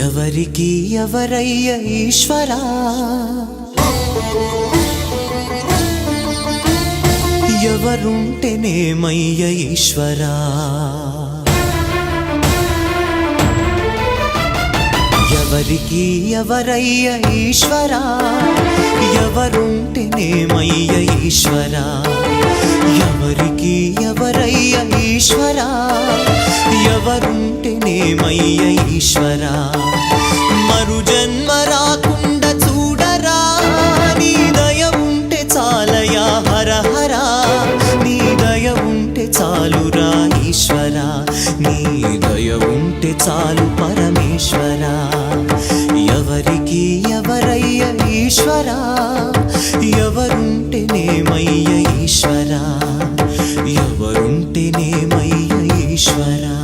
ఎవరికి ఎవరయ్య ఈశ్వరా, ఎవరుంటేనేమయ్య ఈశ్వరా, ఎవరికి ఎవరయ్య ఈశ్వరా, ఎవరుంటేనేమయ్య ఈశ్వరా, ఎవరికి ఎవరయ్య ఈశ్వరా, ఎవరుంటేనేమయ్య ఈశ్వరా. మరు జన్మ రాకుండా చూడరా, నీ దయ ఉంటే చాలయా హర హరా, నీ దయ ఉంటే చాలురా ఈశ్వరా, నీ దయ ఉంటే చాలు పరమేశ్వరా. ఎవరికి ఎవరయ్య ఈశ్వరా, ఎవరుంటేనేమయ్య ఈశ్వరా, ఎవరుంటేనేమయ్య ఈశ్వరా.